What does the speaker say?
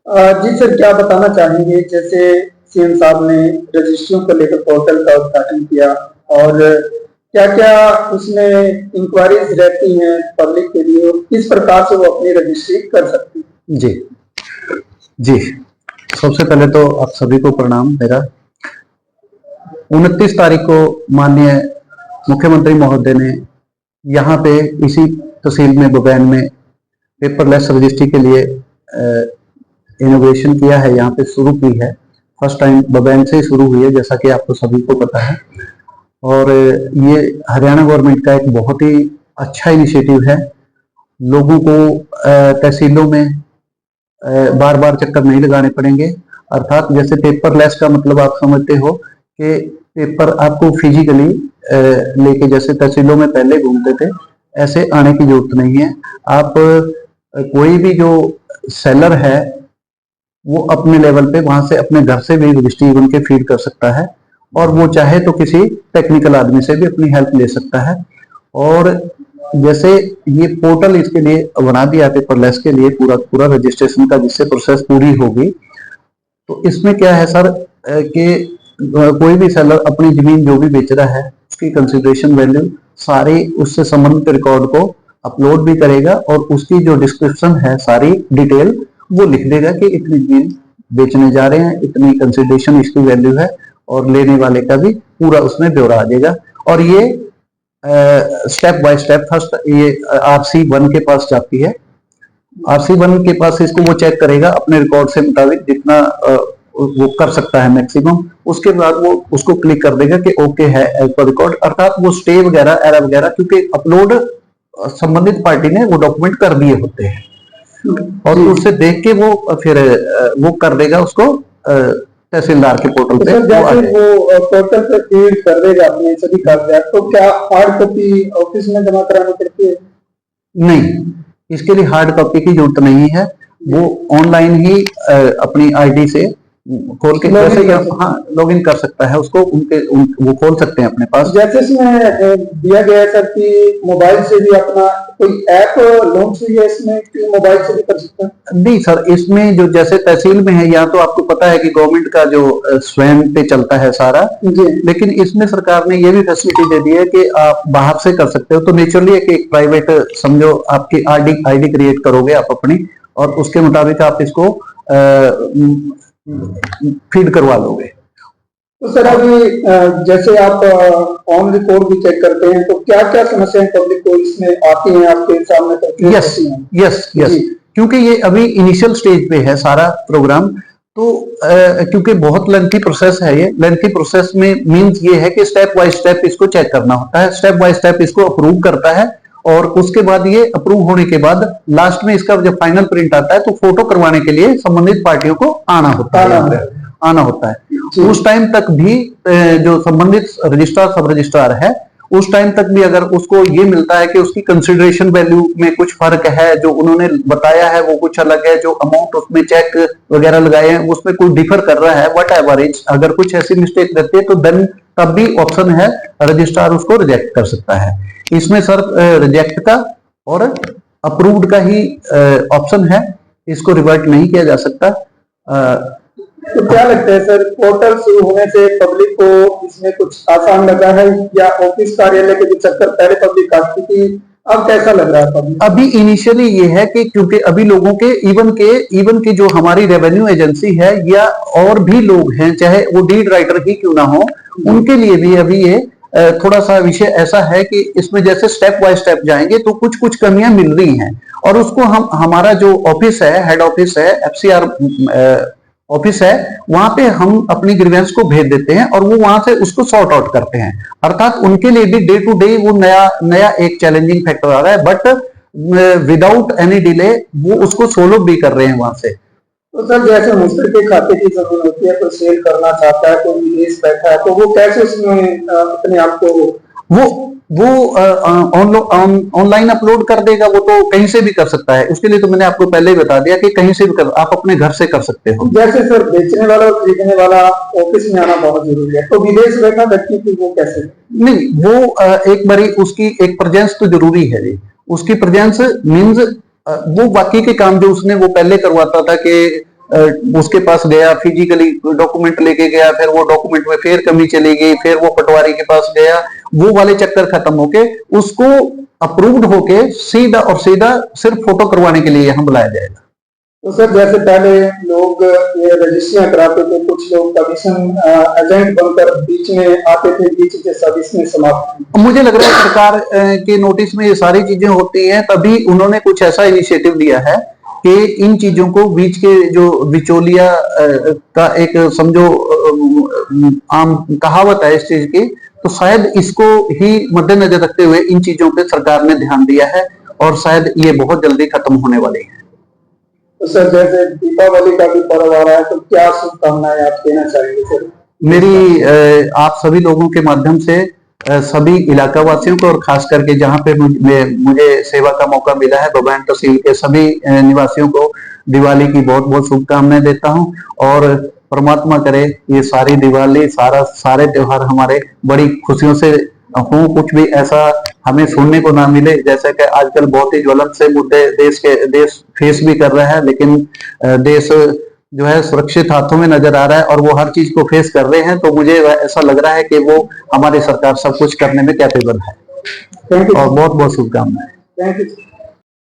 जी sir, क्या बताना चाहेंगे जैसे सीएम साहब ने रजिस्ट्रियों को लेकर पोर्टल का उद्घाटन किया और क्या-क्या उसमें इंक्वायरीज रहती हैं पब्लिक के लिए, किस प्रकार से वो अपनी रजिस्ट्री कर सकती है? जी जी, सबसे पहले तो आप सभी को प्रणाम मेरा। 29 तारीख को माननीय मुख्यमंत्री महोदय ने यहाँ पे इसी तहसील में बबैन में पेपरलेस रजिस्ट्री के लिए इनोवेशन किया है, यहाँ पे शुरू की है। फर्स्ट टाइम बबैन से ही शुरू हुई है, जैसा कि आपको सभी को पता है। और ये हरियाणा गवर्नमेंट का एक बहुत ही अच्छा इनिशिएटिव है। लोगों को तहसीलों में बार बार चक्कर नहीं लगाने पड़ेंगे। अर्थात जैसे पेपरलेस का मतलब आप समझते हो कि पेपर आपको फिजिकली लेके जैसे तहसीलों में पहले घूमते थे, ऐसे आने की जरूरत नहीं है। आप कोई भी जो सेलर है वो अपने लेवल पे वहां से अपने घर से भी रजिस्ट्री उनके फीड कर सकता है, और वो चाहे तो किसी टेक्निकल आदमी से भी अपनी हेल्प ले सकता है। और जैसे ये पोर्टल इसके लिए बना दिया पेपरलेस के लिए पूरा रजिस्ट्रेशन का, जिससे प्रोसेस पूरी होगी। तो इसमें क्या है सर कि कोई भी सेलर अपनी जमीन जो भी बेच रहा है उसकी कंसिडरेशन वैल्यू सारी उससे संबंधित रिकॉर्ड को अपलोड भी करेगा, और उसकी जो डिस्क्रिप्शन है सारी डिटेल वो लिख देगा कि इतनी जमीन बेचने जा रहे हैं, इतनी कंसिडरेशन इसकी वैल्यू है, और लेने वाले का भी पूरा उसमें ब्यौरा आ जाएगा। और ये स्टेप बाय स्टेप फर्स्ट ये आरसी 1 के पास जाती है। आरसी 1 के पास इसको वो चेक करेगा अपने रिकॉर्ड से मुताबिक जितना वो कर सकता है मैक्सिमम। उसके बाद वो उसको क्लिक कर देगा कि ओके है एज पर रिकॉर्ड, अर्थात वो स्टे वगैरह एरर वगैरह, क्योंकि अपलोड संबंधित पार्टी ने वो डॉक्यूमेंट कर दिए होते हैं, और उससे देख के वो फिर वो कर देगा उसको तहसीलदार के पोर्टल पे। वो पोर्टल पे फीड कर देगा अपने सभी कागजात, तो क्या हार्ड कॉपी ऑफिस में जमा करानी पड़ती है? नहीं, इसके लिए हार्ड कॉपी की जरूरत नहीं है। वो ऑनलाइन ही अपनी आईडी से खोल के जैसे हाँ लॉगिन कर सकता है उसको, वो खोल सकते हैं अपने पास। जैसे इसमें दिया गया है सर कि मोबाइल से भी अपना कोई ऐप लॉन्च हुई है इसमें कि मोबाइल से भी कर सकते हैं? नहीं सर, इसमें जो जैसे तहसील में है यहाँ तो आपको पता है कि गवर्नमेंट का जो स्वयं पे चलता है सारा, लेकिन इसमें सरकार ने ये भी फैसिलिटी दे दी है कि आप बाहर से कर सकते हो। तो नेचुरली एक प्राइवेट समझो आपकी आईडी क्रिएट करोगे आप अपनी, और उसके मुताबिक आप इसको फीड करवा लोगे। तो सर अभी जैसे आप ऑन रिकॉर्ड भी चेक करते हैं, तो क्या क्या समस्याएं पब्लिक को इसमें आती हैं आपके सामने? तो यस क्योंकि ये अभी इनिशियल स्टेज पे है सारा प्रोग्राम, तो क्योंकि बहुत लेंथी प्रोसेस है। ये लेंथी प्रोसेस में मींस ये है कि स्टेप बाय स्टेप इसको चेक करना होता है, स्टेप बाय स्टेप इसको अप्रूव करता है, और उसके बाद ये अप्रूव होने के बाद लास्ट में इसका जब फाइनल प्रिंट आता है तो फोटो करवाने के लिए संबंधित पार्टियों को आना होता है। उस टाइम तक भी जो संबंधित रजिस्ट्रार सब रजिस्ट्रार है, उस टाइम तक भी अगर उसको ये मिलता है कि उसकी कंसिडरेशन वैल्यू में कुछ फर्क है, जो उन्होंने बताया है वो कुछ अलग है, जो अमाउंट उसमें चेक वगैरह लगाए हैं उसमें कोई डिफर कर रहा है, वट एवर इज, अगर कुछ ऐसी मिस्टेक रहती है तो देन तब भी ऑप्शन है रजिस्ट्रार उसको रिजेक्ट कर सकता है। इसमें सर रिजेक्ट का और अप्रूव्ड का ही ऑप्शन है, इसको रिवर्ट नहीं किया जा सकता। तो क्या लगता है सर, पोर्टल शुरू होने से पब्लिक को इसमें कुछ आसान लगा है, या ऑफिस कार्यालय के जो चक्कर पहले पब्लिक आती थी, अब कैसा लग रहा है पब्लिक? अभी इनिशियली ये है कि क्योंकि अभी लोगों के इवन के जो हमारी रेवेन्यू एजेंसी है या और भी लोग हैं, चाहे वो डीड राइटर ही क्यों ना हो, उनके लिए भी अभी ये थोड़ा सा विषय ऐसा है कि इसमें जैसे स्टेप बाय स्टेप जाएंगे तो कुछ कुछ कमियां मिल रही हैं, और उसको हम हमारा जो ऑफिस है, हेड ऑफिस है, एफसीआर ऑफिस है, वहां पे हम अपनी ग्रीवेंस को भेज देते हैं और वो वहां से उसको सॉर्ट आउट करते हैं। अर्थात उनके लिए भी डे टू डे वो नया एक चैलेंजिंग फैक्टर आ रहा है, बट विदाउट एनी डिले वो उसको सोल्व भी कर रहे हैं वहां से। तो सर जैसे मुस्टर के खाते की जरूरत होती है, कोई सेल करना चाहता है, कोई विदेश बैठा है, तो वो कैसे उसमें अपने आप को वो ऑनलाइन अपलोड कर देगा, वो तो कहीं से भी कर सकता है। उसके लिए तो मैंने आपको पहले ही बता दिया कि कहीं से भी आप अपने घर से कर सकते हो। जैसे सर बेचने वाला और खरीदने वाला ऑफिस में आना बहुत जरूरी है, तो विदेश बैठा व्यक्ति की वो कैसे? नहीं, वो एक बारी उसकी एक प्रेजेंस तो जरूरी है जी। उसकी प्रेजेंस मीन्स वो बाकी के काम जो उसने वो पहले करवाता था कि उसके पास गया, फिजिकली डॉक्यूमेंट लेके गया, फिर वो डॉक्यूमेंट में फिर कमी चली गई, फिर वो पटवारी के पास गया, वो वाले चक्कर खत्म होके उसको अप्रूव्ड होके सीधा और सीधा सिर्फ फोटो करवाने के लिए यहाँ बुलाया जाएगा। तो सर जैसे पहले लोग ये रजिस्ट्रियां कराते थे, कुछ लोग कमीशन एजेंट बनकर बीच में आते थे, बीच के सर्विस में समाप्त। मुझे लग रहा है सरकार के नोटिस में ये सारी चीजें होती हैं, तभी उन्होंने कुछ ऐसा इनिशिएटिव लिया है कि इन चीजों को बीच के जो बिचौलिया का एक समझो आम कहावत है इस चीज की, तो शायद इसको ही मद्देनजर रखते हुए इन चीजों पे सरकार ने ध्यान दिया है और शायद ये बहुत जल्दी खत्म होने वाली है। तो सर जैसे दीपावली का भी पर्व आ रहा है, तो क्या शुभकामनाएं आप देना चाहेंगे सर? मेरी आप सभी लोगों के माध्यम से सभी इलाका वासियों को और खास करके जहाँ पे मुझे सेवा का मौका मिला है, बबैन तहसील के सभी निवासियों को दिवाली की बहुत बहुत शुभकामनाएं देता हूँ। और परमात्मा करे ये सारी दिवाली सारे त्योहार हमारे बड़ी खुशियों से हो, कुछ भी ऐसा हमें सुनने को ना मिले, जैसे कि आजकल बहुत ही ज्वलंत से मुद्दे देश फेस भी कर रहा है, लेकिन देश जो है सुरक्षित हाथों में नजर आ रहा है और वो हर चीज को फेस कर रहे हैं, तो मुझे ऐसा लग रहा है कि वो हमारी सरकार सब कुछ करने में कैपेबल है। और बहुत बहुत शुभकामनाएं। Thank you.